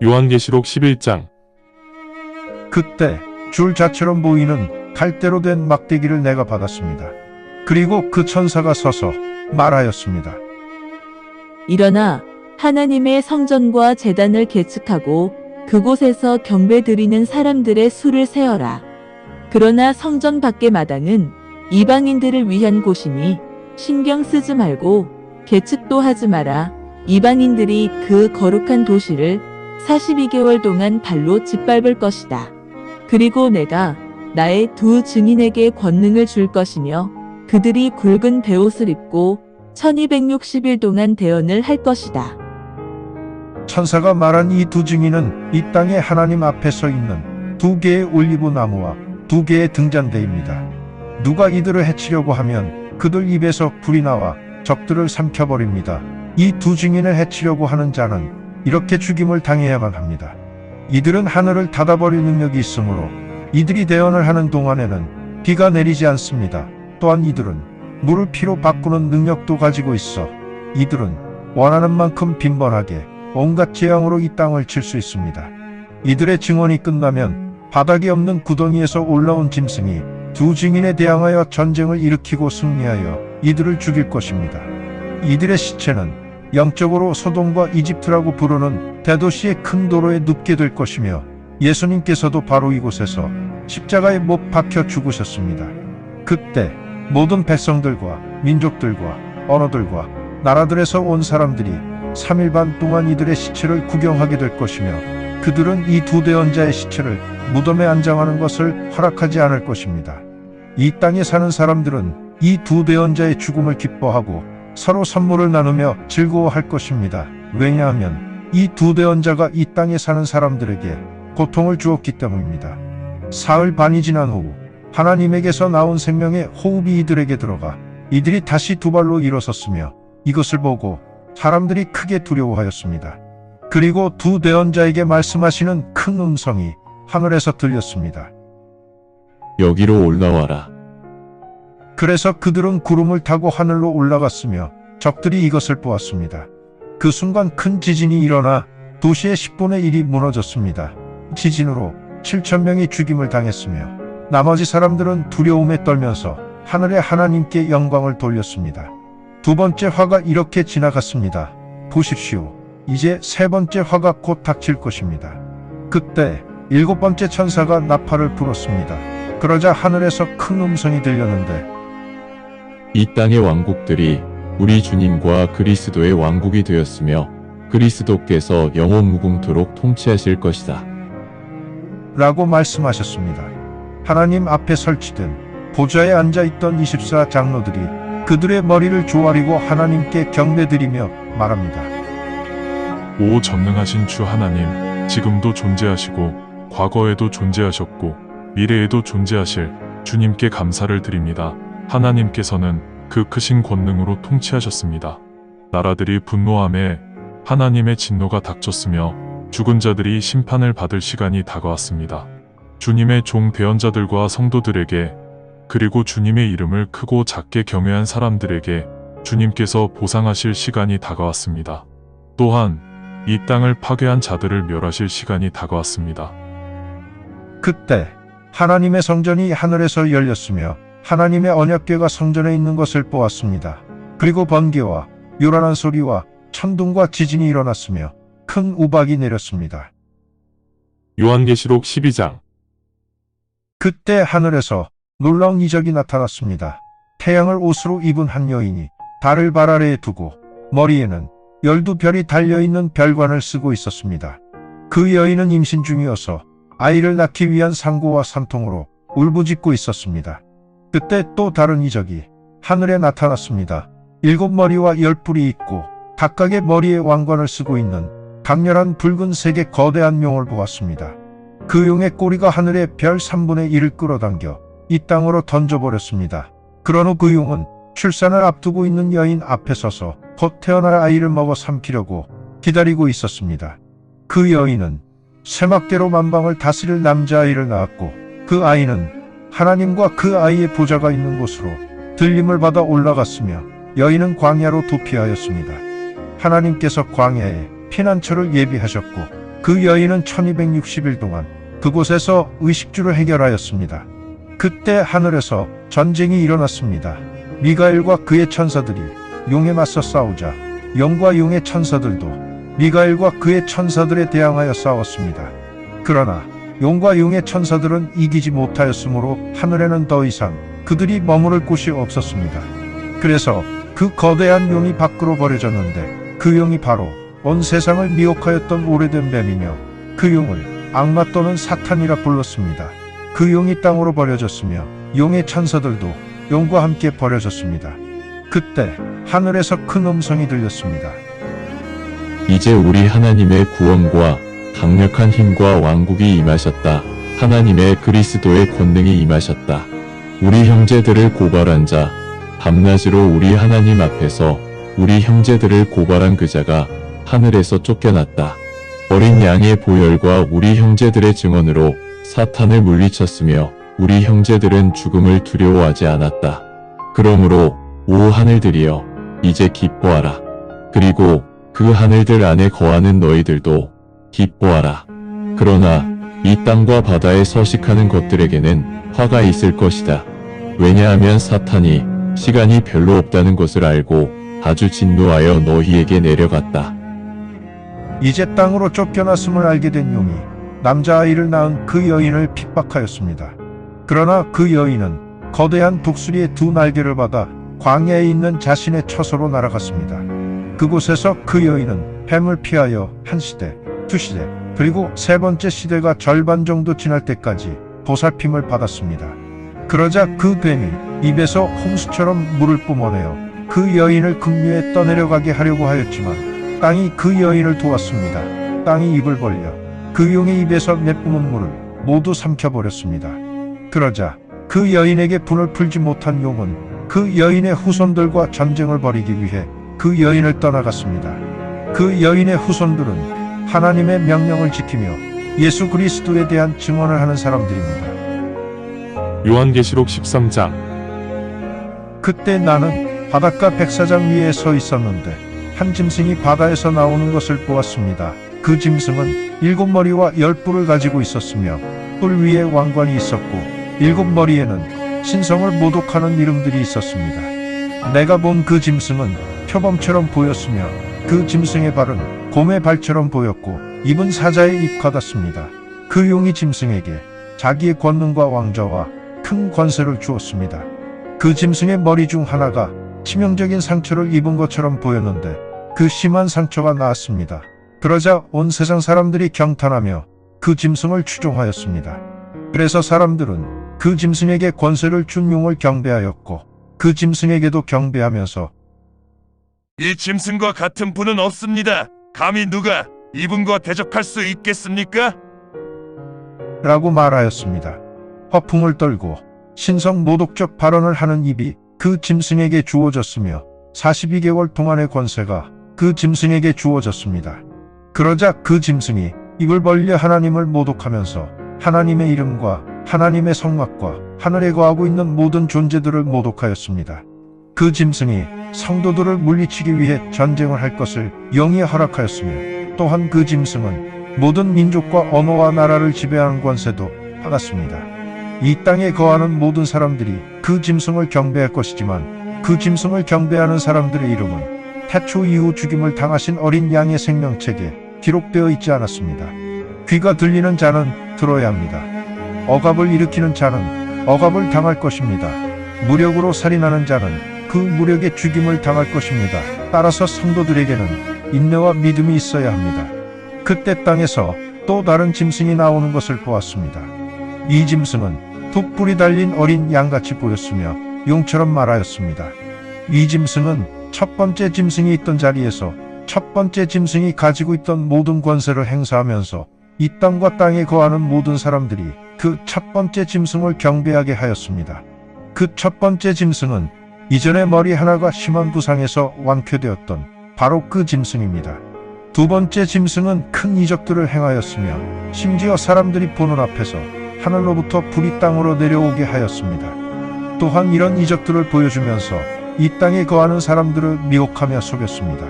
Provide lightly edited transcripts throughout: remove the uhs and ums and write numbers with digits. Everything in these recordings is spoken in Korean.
요한계시록 11장. 그때 줄자처럼 보이는 갈대로 된 막대기를 내가 받았습니다. 그리고 그 천사가 서서 말하였습니다. 일어나 하나님의 성전과 제단을 계측하고 그곳에서 경배드리는 사람들의 수를 세어라. 그러나 성전 밖의 마당은 이방인들을 위한 곳이니 신경 쓰지 말고 계측도 하지 마라. 이방인들이 그 거룩한 도시를 42개월 동안 발로 짓밟을 것이다. 그리고 내가 나의 두 증인에게 권능을 줄 것이며 그들이 굵은 베옷을 입고 1260일 동안 대언을 할 것이다. 천사가 말한 이 두 증인은 이 땅에 하나님 앞에 서 있는 두 개의 올리브 나무와 두 개의 등잔대입니다. 누가 이들을 해치려고 하면 그들 입에서 불이 나와 적들을 삼켜버립니다. 이 두 증인을 해치려고 하는 자는 이렇게 죽임을 당해야만 합니다. 이들은 하늘을 닫아버릴 능력이 있으므로 이들이 대언을 하는 동안에는 비가 내리지 않습니다. 또한 이들은 물을 피로 바꾸는 능력도 가지고 있어 이들은 원하는 만큼 빈번하게 온갖 재앙으로 이 땅을 칠 수 있습니다. 이들의 증언이 끝나면 바닥이 없는 구덩이에서 올라온 짐승이 두 증인에 대항하여 전쟁을 일으키고 승리하여 이들을 죽일 것입니다. 이들의 시체는 영적으로 소돔과 이집트라고 부르는 대도시의 큰 도로에 눕게 될 것이며 예수님께서도 바로 이곳에서 십자가에 못 박혀 죽으셨습니다. 그때 모든 백성들과 민족들과 언어들과 나라들에서 온 사람들이 3일 반 동안 이들의 시체를 구경하게 될 것이며 그들은 이 두 대언자의 시체를 무덤에 안장하는 것을 허락하지 않을 것입니다. 이 땅에 사는 사람들은 이 두 대언자의 죽음을 기뻐하고 서로 선물을 나누며 즐거워할 것입니다. 왜냐하면 이 두 대언자가 이 땅에 사는 사람들에게 고통을 주었기 때문입니다. 사흘 반이 지난 후 하나님에게서 나온 생명의 호흡이 이들에게 들어가 이들이 다시 두 발로 일어섰으며 이것을 보고 사람들이 크게 두려워하였습니다. 그리고 두 대언자에게 말씀하시는 큰 음성이 하늘에서 들렸습니다. 여기로 올라와라. 그래서 그들은 구름을 타고 하늘로 올라갔으며 적들이 이것을 보았습니다. 그 순간 큰 지진이 일어나 도시의 10분의 1이 무너졌습니다. 지진으로 7,000명이 죽임을 당했으며 나머지 사람들은 두려움에 떨면서 하늘의 하나님께 영광을 돌렸습니다. 두 번째 화가 이렇게 지나갔습니다. 보십시오. 이제 세 번째 화가 곧 닥칠 것입니다. 그때 일곱 번째 천사가 나팔을 불었습니다. 그러자 하늘에서 큰 음성이 들렸는데 이 땅의 왕국들이 우리 주님과 그리스도의 왕국이 되었으며 그리스도께서 영원 무궁토록 통치하실 것이다. 라고 말씀하셨습니다. 하나님 앞에 설치된 보좌에 앉아있던 24 장로들이 그들의 머리를 조아리고 하나님께 경배드리며 말합니다. 오 전능하신 주 하나님, 지금도 존재하시고 과거에도 존재하셨고 미래에도 존재하실 주님께 감사를 드립니다. 하나님께서는 그 크신 권능으로 통치하셨습니다. 나라들이 분노함에 하나님의 진노가 닥쳤으며 죽은 자들이 심판을 받을 시간이 다가왔습니다. 주님의 종 대언자들과 성도들에게 그리고 주님의 이름을 크고 작게 경외한 사람들에게 주님께서 보상하실 시간이 다가왔습니다. 또한 이 땅을 파괴한 자들을 멸하실 시간이 다가왔습니다. 그때 하나님의 성전이 하늘에서 열렸으며 하나님의 언약궤가 성전에 있는 것을 보았습니다. 그리고 번개와 요란한 소리와 천둥과 지진이 일어났으며 큰 우박이 내렸습니다. 요한계시록 12장. 그때 하늘에서 놀라운 이적이 나타났습니다. 태양을 옷으로 입은 한 여인이 달을 발 아래에 두고 머리에는 12별이 달려있는 별관을 쓰고 있었습니다. 그 여인은 임신 중이어서 아이를 낳기 위한 상고와 산통으로 울부짖고 있었습니다. 그때 또 다른 이적이 하늘에 나타났습니다. 7머리와 10뿔이 있고 각각의 머리에 왕관을 쓰고 있는 강렬한 붉은색의 거대한 용을 보았습니다. 그 용의 꼬리가 하늘의 별 3분의 1을 끌어당겨 이 땅으로 던져버렸습니다. 그런 후 그 용은 출산을 앞두고 있는 여인 앞에 서서 곧 태어날 아이를 먹어 삼키려고 기다리고 있었습니다. 그 여인은 세막대로 만방을 다스릴 남자아이를 낳았고 그 아이는 하나님과 그 아이의 보좌가 있는 곳으로 들림을 받아 올라갔으며 여인은 광야로 도피하였습니다. 하나님께서 광야에 피난처를 예비하셨고 그 여인은 1260일 동안 그곳에서 의식주를 해결하였습니다. 그때 하늘에서 전쟁이 일어났습니다. 미가엘과 그의 천사들이 용에 맞서 싸우자 영과 용의 천사들도 미가엘과 그의 천사들에 대항하여 싸웠습니다. 그러나 용과 용의 천사들은 이기지 못하였으므로 하늘에는 더 이상 그들이 머무를 곳이 없었습니다. 그래서 그 거대한 용이 밖으로 버려졌는데 그 용이 바로 온 세상을 미혹하였던 오래된 뱀이며 그 용을 악마 또는 사탄이라 불렀습니다. 그 용이 땅으로 버려졌으며 용의 천사들도 용과 함께 버려졌습니다. 그때 하늘에서 큰 음성이 들렸습니다. 이제 우리 하나님의 구원과 강력한 힘과 왕국이 임하셨다. 하나님의 그리스도의 권능이 임하셨다. 우리 형제들을 고발한 자, 밤낮으로 우리 하나님 앞에서 우리 형제들을 고발한 그 자가 하늘에서 쫓겨났다. 어린 양의 보혈과 우리 형제들의 증언으로 사탄을 물리쳤으며 우리 형제들은 죽음을 두려워하지 않았다. 그러므로 오 하늘들이여 이제 기뻐하라. 그리고 그 하늘들 안에 거하는 너희들도 기뻐하라. 그러나 이 땅과 바다에 서식하는 것들에게는 화가 있을 것이다. 왜냐하면 사탄이 시간이 별로 없다는 것을 알고 아주 진노하여 너희에게 내려갔다. 이제 땅으로 쫓겨났음을 알게 된 용이 남자아이를 낳은 그 여인을 핍박하였습니다. 그러나 그 여인은 거대한 독수리의 두 날개를 받아 광야에 있는 자신의 처소로 날아갔습니다. 그곳에서 그 여인은 뱀을 피하여 한 시대, 두 시대, 그리고 세 번째 시대가 절반 정도 지날 때까지 보살핌을 받았습니다. 그러자 그 뱀이 입에서 홍수처럼 물을 뿜어내어 그 여인을 급류에 떠내려가게 하려고 하였지만 땅이 그 여인을 도왔습니다. 땅이 입을 벌려 그 용의 입에서 내뿜은 물을 모두 삼켜버렸습니다. 그러자 그 여인에게 분을 풀지 못한 용은 그 여인의 후손들과 전쟁을 벌이기 위해 그 여인을 떠나갔습니다. 그 여인의 후손들은 하나님의 명령을 지키며 예수 그리스도에 대한 증언을 하는 사람들입니다. 요한계시록 13장. 그때 나는 바닷가 백사장 위에 서 있었는데 한 짐승이 바다에서 나오는 것을 보았습니다. 그 짐승은 7머리와 10뿔을 가지고 있었으며 뿔 위에 왕관이 있었고 7머리에는 신성을 모독하는 이름들이 있었습니다. 내가 본 그 짐승은 표범처럼 보였으며 그 짐승의 발은 곰의 발처럼 보였고 입은 사자의 입 같았습니다. 그 용이 짐승에게 자기의 권능과 왕좌와 큰 권세를 주었습니다. 그 짐승의 머리 중 하나가 치명적인 상처를 입은 것처럼 보였는데 그 심한 상처가 나았습니다. 그러자 온 세상 사람들이 경탄하며 그 짐승을 추종하였습니다. 그래서 사람들은 그 짐승에게 권세를 준 용을 경배하였고 그 짐승에게도 경배하면서 이 짐승과 같은 분은 없습니다. 감히 누가 이분과 대적할 수 있겠습니까? 라고 말하였습니다. 허풍을 떨고 신성 모독적 발언을 하는 입이 그 짐승에게 주어졌으며 42개월 동안의 권세가 그 짐승에게 주어졌습니다. 그러자 그 짐승이 입을 벌려 하나님을 모독하면서 하나님의 이름과 하나님의 성막과 하늘에 거하고 있는 모든 존재들을 모독하였습니다. 그 짐승이 성도들을 물리치기 위해 전쟁을 할 것을 영이 허락하였으며 또한 그 짐승은 모든 민족과 언어와 나라를 지배하는 권세도 받았습니다. 이 땅에 거하는 모든 사람들이 그 짐승을 경배할 것이지만 그 짐승을 경배하는 사람들의 이름은 태초 이후 죽임을 당하신 어린 양의 생명책에 기록되어 있지 않았습니다. 귀가 들리는 자는 들어야 합니다. 억압을 일으키는 자는 억압을 당할 것입니다. 무력으로 살인하는 자는 그 무력에 죽임을 당할 것입니다. 따라서 성도들에게는 인내와 믿음이 있어야 합니다. 그때 땅에서 또 다른 짐승이 나오는 것을 보았습니다. 이 짐승은 두 뿔이 달린 어린 양같이 보였으며 용처럼 말하였습니다. 이 짐승은 첫 번째 짐승이 있던 자리에서 첫 번째 짐승이 가지고 있던 모든 권세를 행사하면서 이 땅과 땅에 거하는 모든 사람들이 그 첫 번째 짐승을 경배하게 하였습니다. 그 첫 번째 짐승은 이전에 머리 하나가 심한 부상에서 완쾌되었던 바로 그 짐승입니다. 두 번째 짐승은 큰 이적들을 행하였으며 심지어 사람들이 보는 앞에서 하늘로부터 불이 땅으로 내려오게 하였습니다. 또한 이런 이적들을 보여주면서 이 땅에 거하는 사람들을 미혹하며 속였습니다.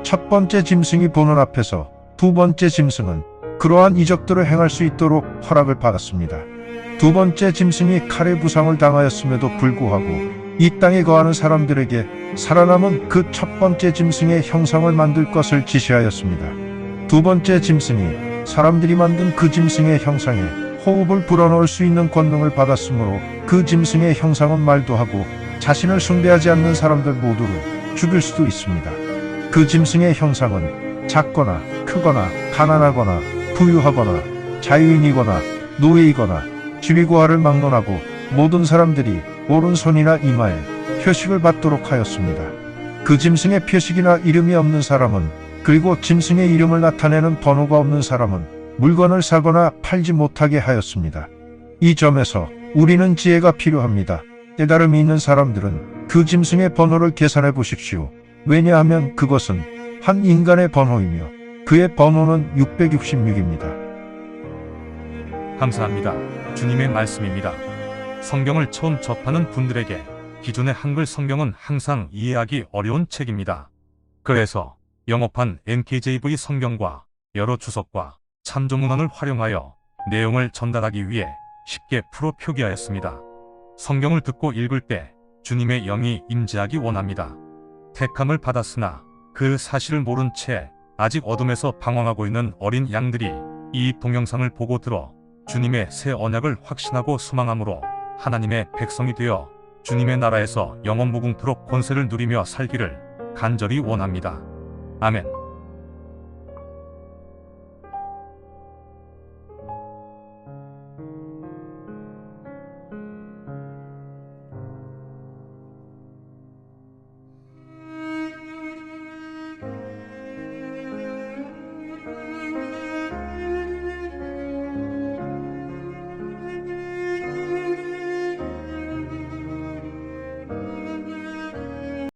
첫 번째 짐승이 보는 앞에서 두 번째 짐승은 그러한 이적들을 행할 수 있도록 허락을 받았습니다. 두 번째 짐승이 칼의 부상을 당하였음에도 불구하고 이 땅에 거하는 사람들에게 살아남은 그 첫 번째 짐승의 형상을 만들 것을 지시하였습니다. 두 번째 짐승이 사람들이 만든 그 짐승의 형상에 호흡을 불어넣을 수 있는 권능을 받았으므로 그 짐승의 형상은 말도 하고 자신을 숭배하지 않는 사람들 모두를 죽일 수도 있습니다. 그 짐승의 형상은 작거나 크거나 가난하거나 부유하거나 자유인이거나 노예이거나 지위고하를 막론하고 모든 사람들이 오른손이나 이마에 표식을 받도록 하였습니다. 그 짐승의 표식이나 이름이 없는 사람은, 그리고 짐승의 이름을 나타내는 번호가 없는 사람은 물건을 사거나 팔지 못하게 하였습니다. 이 점에서 우리는 지혜가 필요합니다. 깨달음이 있는 사람들은 그 짐승의 번호를 계산해 보십시오. 왜냐하면 그것은 한 인간의 번호이며 그의 번호는 666입니다. 감사합니다. 주님의 말씀입니다. 성경을 처음 접하는 분들에게 기존의 한글 성경은 항상 이해하기 어려운 책입니다. 그래서 영어판 NKJV 성경과 여러 주석과 참조문헌을 활용하여 내용을 전달하기 위해 쉽게 풀어 표기하였습니다. 성경을 듣고 읽을 때 주님의 영이 임재하기 원합니다. 택함을 받았으나 그 사실을 모른 채 아직 어둠에서 방황하고 있는 어린 양들이 이 동영상을 보고 들어 주님의 새 언약을 확신하고 소망함으로 하나님의 백성이 되어 주님의 나라에서 영원 무궁토록 권세를 누리며 살기를 간절히 원합니다. 아멘.